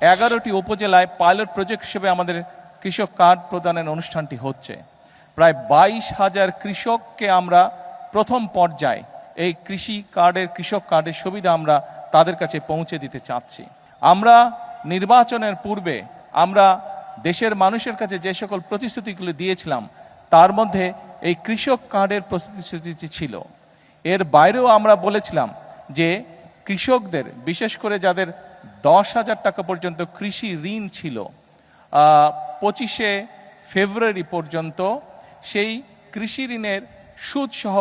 11টি উপজেলায় pilot project হিসেবে আমাদের কৃষক কার্ড প্রদানের অনুষ্ঠানটি হচ্ছে। প্রায় 22,000 কৃষককে আমরা প্রথম পর্যায়ে এই কৃষক কার্ডের সুবিধা আমরা তাদের কাছে পৌঁছে দিতে চাচ্ছি। আমরা নির্বাচনের পূর্বে আমরা দেশের মানুষের কাছে যে সকল প্রতিশ্রুতিগুলি দিয়েছিলাম তার মধ্যে এই কৃষক কার্ডের প্রতিশ্রুতি ছিল। এর বাইরেও আমরা বলেছিলাম যে কৃষকদের, বিশেষ করে যাদের 10,000 টাকা পর্যন্ত কৃষি ঋণ ছিল, 25শে ফেব্রুয়ারি পর্যন্ত সেই কৃষি ঋণের সুদসহ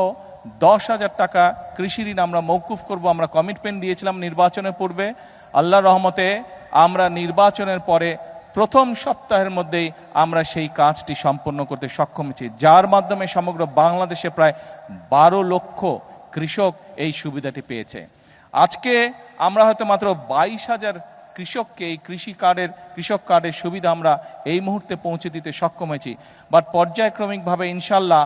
10,000 টাকা কৃষি ঋণ আমরা মওকুফ করব। আমরা কমিটমেন্ট দিয়েছিলাম নির্বাচনের পূর্বে। আল্লাহর রহমতে আমরা নির্বাচনের পরে প্রথম সপ্তাহের মধ্যেই আমরা সেই কাজটি সম্পন্ন করতে সক্ষম হয়েছি, যার মাধ্যমে সমগ্র বাংলাদেশে প্রায় 12 লক্ষ কৃষক এই সুবিধাটি পেয়েছে। আজকে আমরা হয়তো মাত্র 22,000 কৃষককে এই কৃষক কার্ডের সুবিধা আমরা এই মুহূর্তে পৌঁছে দিতে সক্ষম হয়েছি। বাট পর্যায়ক্রমিকভাবে ইনশাল্লাহ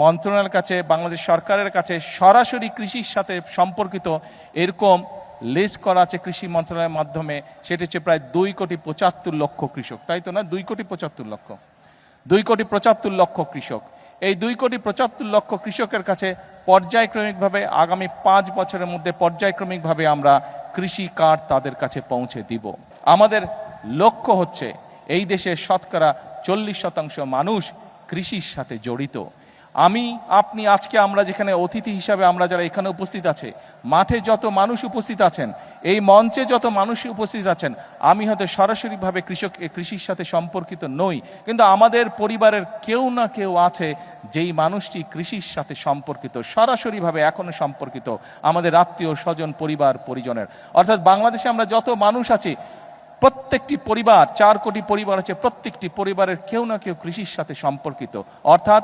মন্ত্রণালয়ের কাছে, বাংলাদেশ সরকারের কাছে সরাসরি কৃষির সাথে সম্পর্কিত এরকম লিস্ট করা আছে কৃষি মন্ত্রণালয়ের মাধ্যমে। সেটি হচ্ছে প্রায় 2,75,00,000 কৃষক, তাই তো না? 2,75,00,000 কৃষক। এই 2,75,00,000 কৃষকের কাছে পর্যায়ক্রমিকভাবে আগামী 5 বছরের মধ্যে পর্যায়ক্রমিকভাবে আমরা কৃষি কার্ড তাদের কাছে পৌঁছে দিব। আমাদের লক্ষ্য হচ্ছে এই দেশের শতকরা 40% মানুষ কৃষির সাথে জড়িত। আপনি আজকে আমরা যেখানে অতিথি হিসাবে আমরা যারা এখানে উপস্থিত আছে, মাঠে যত মানুষ উপস্থিত আছেন, এই মঞ্চে যত মানুষ উপস্থিত আছেন, আমি হয়তো সরাসরিভাবে কৃষির সাথে সম্পর্কিত নই, কিন্তু আমাদের পরিবারের কেউ না কেউ আছে যেই মানুষটি কৃষির সাথে সম্পর্কিত, সরাসরিভাবে এখনো সম্পর্কিত, আমাদের আত্মীয় স্বজন, পরিবার পরিজনের। অর্থাৎ বাংলাদেশে আমরা যত মানুষ আছি, প্রত্যেকটি পরিবার, 4 কোটি পরিবার আছে, প্রত্যেকটি পরিবারের কেউ না কেউ কৃষির সাথে সম্পর্কিত। অর্থাৎ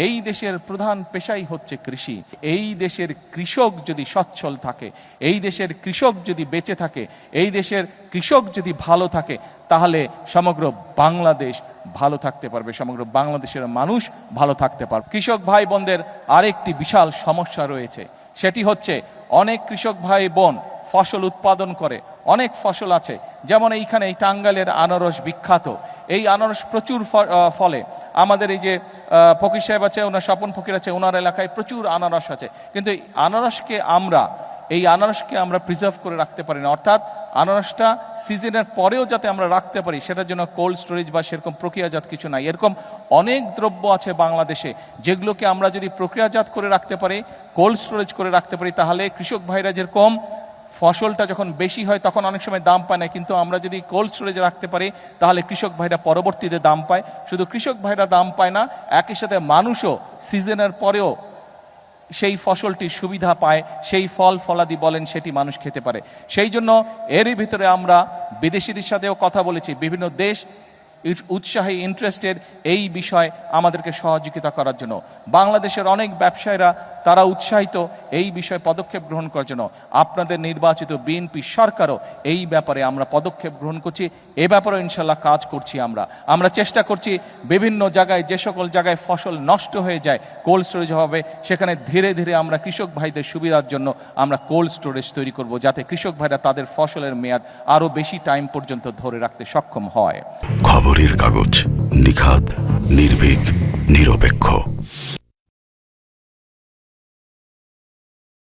এই দেশের প্রধান পেশাই হচ্ছে কৃষি। এই দেশের কৃষক যদি সচ্ছল থাকে, এই দেশের কৃষক যদি বেঁচে থাকে, এই দেশের কৃষক যদি ভালো থাকে, তাহলে সমগ্র বাংলাদেশ ভালো থাকতে পারবে, সমগ্র বাংলাদেশের মানুষ ভালো থাকতে পারবে। কৃষক ভাই বোনদের আরেকটি বিশাল সমস্যা রয়েছে, সেটি হচ্ছে অনেক কৃষক ভাই বোন ফসল উৎপাদন করে, অনেক ফসল আছে, যেমন এইখানে এই টাঙ্গাইলের আনারস বিখ্যাত। এই আনারস প্রচুর ফলে। আমাদের এই যে ফকির সাহেব আছে, ওনার স্বপন ফকির আছে, ওনার এলাকায় প্রচুর আনারস আছে, কিন্তু এই আনারসকে আমরা প্রিজার্ভ করে রাখতে পারি না। অর্থাৎ আনারসটা সিজনের পরেও যাতে আমরা রাখতে পারি, সেটার জন্য কোল্ড স্টোরেজ বা সেরকম প্রক্রিয়াজাত কিছু নাই। এরকম অনেক দ্রব্য আছে বাংলাদেশে যেগুলোকে আমরা যদি প্রক্রিয়াজাত করে রাখতে পারি, কোল্ড স্টোরেজ করে রাখতে পারি, তাহলে কৃষক ভাইরা যেরকম ফসলটা যখন বেশি হয় তখন অনেক সময় দাম পায় না, কিন্তু আমরা যদি কোল্ড স্টোরেজে রাখতে পারি তাহলে কৃষক ভাইরা পরবর্তীতে দাম পায়। শুধু কৃষক ভাইরা দাম পায় না, একই সাথে মানুষও সিজনের পরেও সেই ফসলটির সুবিধা পায়, সেই ফলাদি বলেন সেটি মানুষ খেতে পারে। সেই জন্য এরই ভিতরে আমরা বিদেশিদের সাথেও কথা বলেছি, বিভিন্ন দেশ উৎসাহী, ইন্টারেস্টেড এই বিষয়ে আমাদেরকে সহযোগিতা করার জন্য। বাংলাদেশের অনেক ব্যবসায়ীরা তারা উৎসাহিত এই বিষয়ে পদক্ষেপ গ্রহণ করার জন্য। আপনাদের নির্বাচিত বিএনপি সরকারও এই ব্যাপারে আমরা পদক্ষেপ গ্রহণ করছি, এ ব্যাপারেও ইনশাল্লাহ কাজ করছি। আমরা চেষ্টা করছি বিভিন্ন জায়গায়, যে সকল জায়গায় ফসল নষ্ট হয়ে যায়, কোল্ড স্টোরেজ হবে, সেখানে ধীরে ধীরে আমরা কৃষক ভাইদের সুবিধার জন্য আমরা কোল্ড স্টোরেজ তৈরি করব, যাতে কৃষক ভাইরা তাদের ফসলের মেয়াদ আরও বেশি টাইম পর্যন্ত ধরে রাখতে সক্ষম হয়। খবরের কাগজ, নিখাত, নির্ভীক, নিরপেক্ষ।